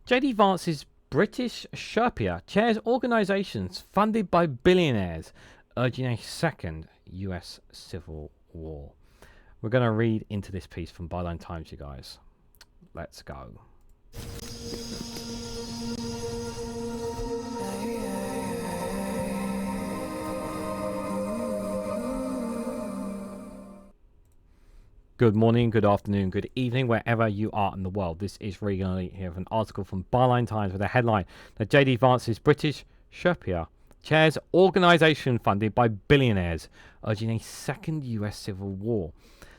JD Vance's British Sherpa chairs organisations funded by billionaires urging a second US civil war. We're going to read into this piece from Byline Times, you guys. Let's go. Good morning, good afternoon, good evening, wherever you are in the world. This is Reganelite here with an article from Byline Times with a headline that JD Vance's British Sherpa chairs organisation funded by billionaires urging a second US civil war.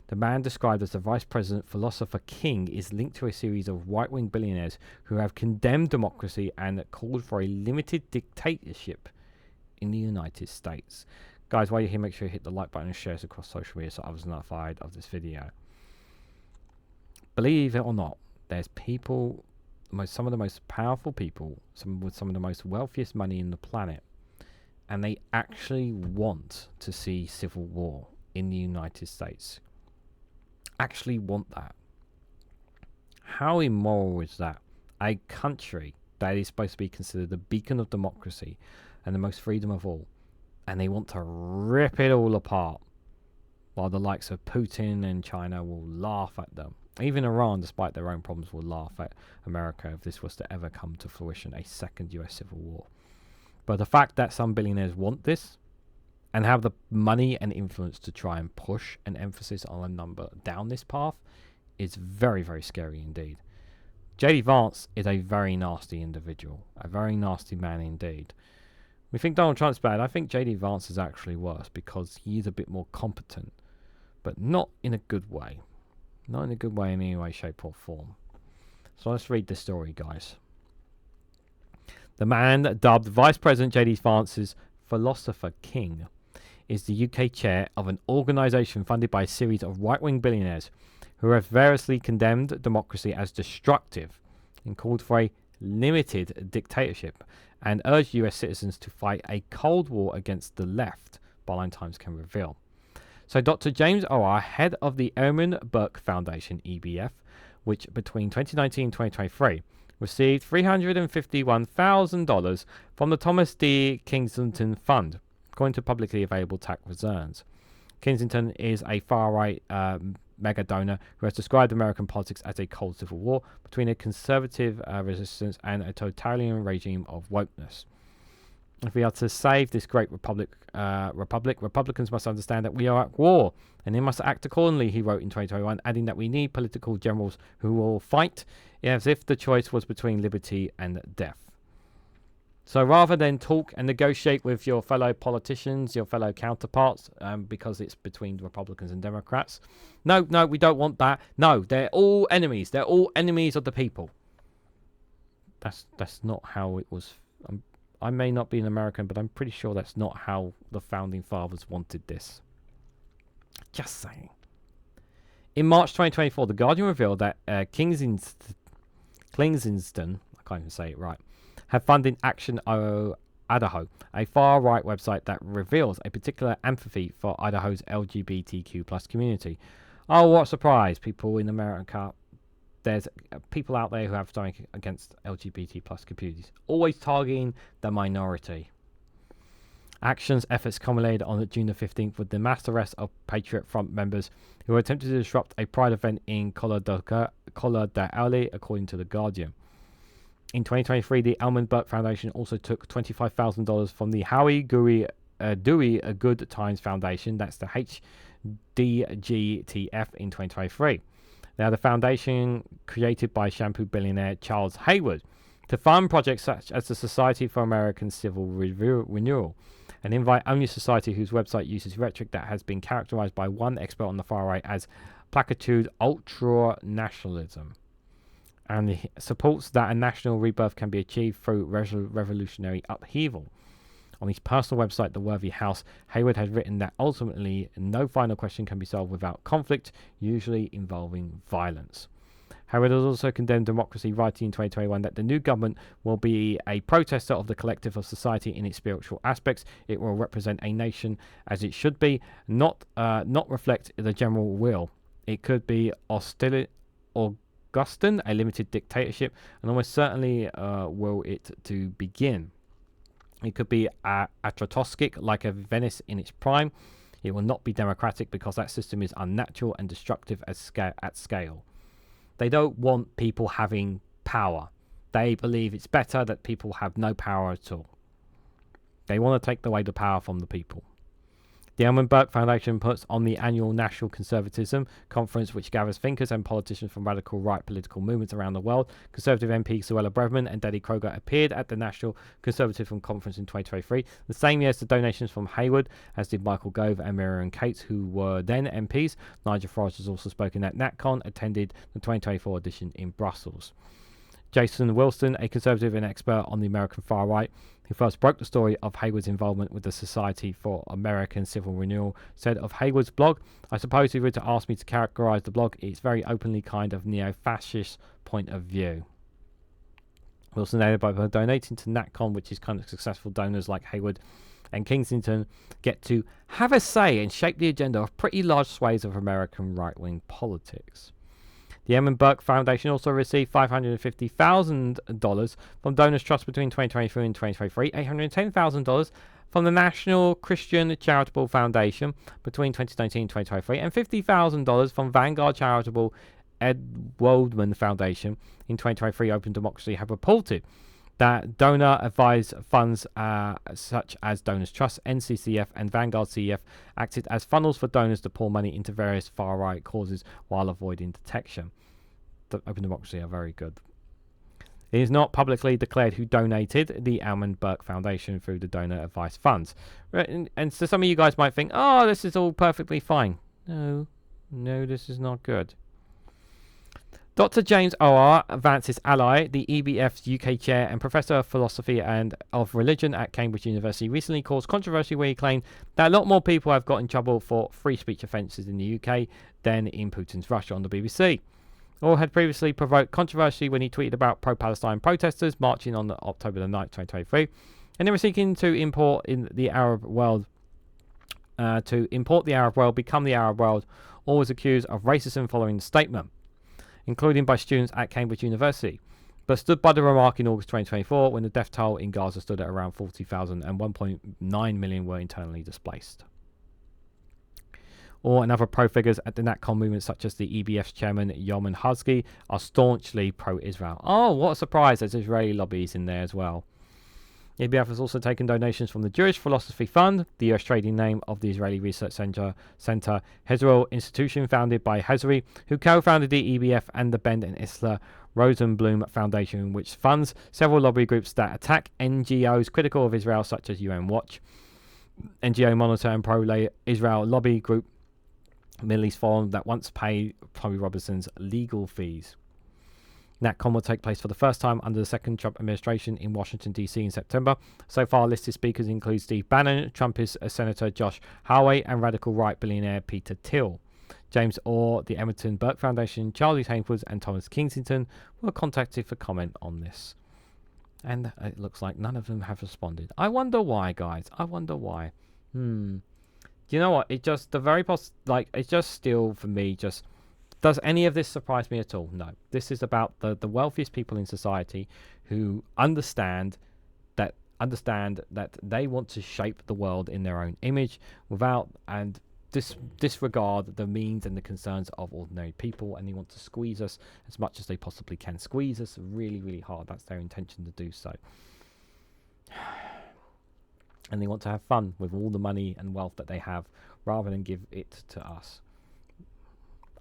The man described as the Vice President philosopher King is linked to a series of right-wing billionaires who have condemned democracy and called for a limited dictatorship in the United States. Guys, while you're here, make sure you hit the like button and share this across social media so others are notified of this video. Believe it or not, there's people, some of the most powerful people, with some of the most wealthiest money in the planet, and they actually want to see civil war in the United States. Actually want that. How immoral is that? A country that is supposed to be considered the beacon of democracy and the most freedom of all, and they want to rip it all apart, while the likes of Putin and China will laugh at them. Even Iran, despite their own problems, will laugh at America if this was to ever come to fruition, a second US civil war. But the fact that some billionaires want this and have the money and influence to try and push an emphasis on a number down this path is very, very scary indeed. JD Vance is a very nasty individual, a very nasty man indeed. We think Donald Trump's bad. I think JD Vance is actually worse because he's a bit more competent, but not in a good way. Not in a good way in any way, shape or form. So let's read this story, guys. The man dubbed Vice President JD Vance's philosopher King is the UK chair of an organisation funded by a series of right-wing billionaires who have variously condemned democracy as destructive and called for a limited dictatorship and urged US citizens to fight a cold war against the left, Byline Times can reveal. So Dr. James Orr, head of the Edmund Burke Foundation, EBF, which between 2019 and 2023 received $351,000 from the Thomas D Klingenstein Fund, according to publicly available tax returns. Kensington is a far-right megadonor who has described American politics as a cold civil war between a conservative resistance and a totalitarian regime of wokeness. If we are to save this great republic, Republicans must understand that we are at war, and they must act accordingly, he wrote in 2021, adding that we need political generals who will fight as if the choice was between liberty and death. So rather than talk and negotiate with your fellow politicians, your fellow counterparts, because it's between Republicans and Democrats, no, we don't want that. No, they're all enemies. They're all enemies of the people. That's not how it was. I may not be an American, but I'm pretty sure that's not how the founding fathers wanted this. Just saying. In March 2024, The Guardian revealed that Klingenstein, I can't even say it right, have funded Action Idaho, a far-right website that reveals a particular empathy for Idaho's LGBTQ+ community. Oh, what a surprise. People in America, there's people out there who have something against LGBT+ communities, always targeting the minority. Action's efforts culminated on June the 15th with the mass arrest of Patriot Front members who attempted to disrupt a pride event in Colorado, according to The Guardian. In 2023, the Edmund Burke Foundation also took $25,000 from the Howie Dewey Good Times Foundation, that's the HDGTF, in 2023. Now, the foundation created by shampoo billionaire Charles Hayward to fund projects such as the Society for American Civil Renewal, an invite-only society whose website uses rhetoric that has been characterized by one expert on the far right as platitude ultra-nationalism, and supports that a national rebirth can be achieved through revolutionary upheaval. On his personal website, The Worthy House, Hayward has written that ultimately no final question can be solved without conflict, usually involving violence. Hayward has also condemned democracy, writing in 2021 that the new government will be a protester of the collective of society in its spiritual aspects. It will represent a nation as it should be, not reflect the general will. It could be hostile or Augustan, a limited dictatorship, and almost certainly will it to begin. It could be Atratoskic, like a Venice in its prime. It will not be democratic because that system is unnatural and destructive at scale. They don't want people having power. They believe it's better that people have no power at all. They want to take away the power from the people. The Edmund Burke Foundation puts on the annual National Conservatism Conference, which gathers thinkers and politicians from radical right political movements around the world. Conservative MP Suella Braverman and Daddy Kroger appeared at the National Conservatism Conference in 2023, the same year as the donations from Hayward, as did Michael Gove and Miriam Cates, who were then MPs. Nigel Farage has also spoken at NatCon, attended the 2024 edition in Brussels. Jason Wilson, a conservative and expert on the American far right, who first broke the story of Hayward's involvement with the Society for American Civil Renewal, said of Hayward's blog, "I suppose if you were to ask me to characterize the blog, it's very openly kind of neo-fascist point of view." Wilson added by donating to NatCon, which is kind of successful donors like Hayward and Kensington get to have a say and shape the agenda of pretty large swathes of American right-wing politics. The Edmund Burke Foundation also received $550,000 from Donors Trust between 2023 and 2023, $810,000 from the National Christian Charitable Foundation between 2019 and 2023, and $50,000 from Vanguard Charitable Ed Waldman Foundation in 2023. Open Democracy have reported that donor-advised funds such as Donors Trust, NCCF, and Vanguard CEF acted as funnels for donors to pour money into various far-right causes while avoiding detection. The Open Democracy are very good. It is not publicly declared who donated the Edmund Burke Foundation through the donor-advised funds. And so some of you guys might think, oh, this is all perfectly fine. No, this is not good. Dr. James Orr, Vance's ally, the EBF's UK chair and professor of philosophy and of religion at Cambridge University, recently caused controversy where he claimed that a lot more people have got in trouble for free speech offences in the UK than in Putin's Russia on the BBC. Orr had previously provoked controversy when he tweeted about pro-Palestine protesters marching on October the 9th, 2023, and they were seeking to import the Arab world, become the Arab world. Orr was accused of racism following the statement, including by students at Cambridge University, but stood by the remark in August 2024 when the death toll in Gaza stood at around 40,000 and 1.9 million were internally displaced. Or another pro-figures at the NatCon movement, such as the EBF's chairman Yoman Husky, are staunchly pro-Israel. Oh, what a surprise, there's Israeli lobbies in there as well. EBF has also taken donations from the Jewish Philosophy Fund, the US trading name of the Israeli Research Center Hezrel Institution, founded by Hezri, who co-founded the EBF, and the Bend and Isla Rosenblum Foundation, which funds several lobby groups that attack NGOs critical of Israel, such as UN Watch, NGO Monitor, and pro-Israel lobby group Middle East Forum that once paid Tommy Robinson's legal fees. NatCon will take place for the first time under the second Trump administration in Washington, D.C. in September. So far, listed speakers include Steve Bannon, Trumpist Senator Josh Hawley, and radical right billionaire Peter Thiel. James Orr, the Edmund Burke Foundation, Charlie Haynes, and Thomas Kensington were contacted for comment on this. And it looks like none of them have responded. I wonder why, guys. I wonder why. Do you know what? It just, it's just still, for me, just... Does any of this surprise me at all? No. This is about the wealthiest people in society who understand that they want to shape the world in their own image without and disregard the means and the concerns of ordinary people, and they want to squeeze us as much as they possibly can. Squeeze us really, really hard. That's their intention to do so. And they want to have fun with all the money and wealth that they have rather than give it to us.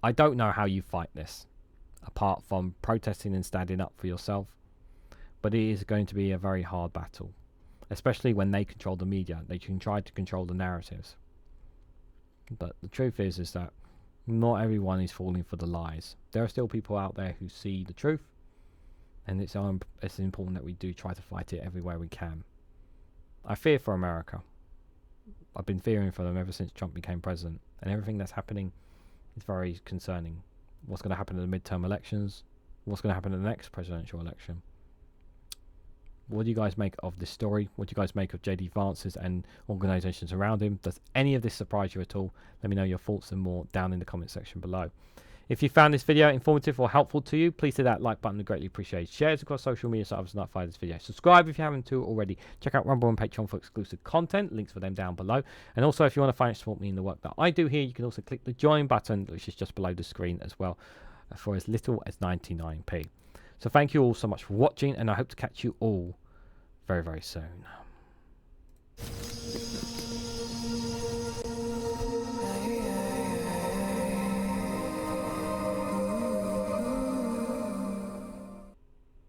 I don't know how you fight this, apart from protesting and standing up for yourself, but it is going to be a very hard battle, especially when they control the media. They can try to control the narratives. But the truth is that not everyone is falling for the lies. There are still people out there who see the truth, and it's important that we do try to fight it everywhere we can. I fear for America. I've been fearing for them ever since Trump became president, and everything that's happening is very concerning. What's going to happen in the midterm elections? What's going to happen in the next presidential election? What do you guys make of this story? What do you guys make of JD Vance's and organisations around him? Does any of this surprise you at all? Let me know your thoughts and more down in the comment section below. If you found this video informative or helpful to you, please hit that like button. Greatly appreciated. Share it across social media so others are notified of this video. Subscribe if you haven't already. Check out Rumble and Patreon for exclusive content. Links for them down below. And also, if you want to financially support me in the work that I do here, you can also click the join button, which is just below the screen as well, for as little as 99p. So thank you all so much for watching, and I hope to catch you all very, very soon.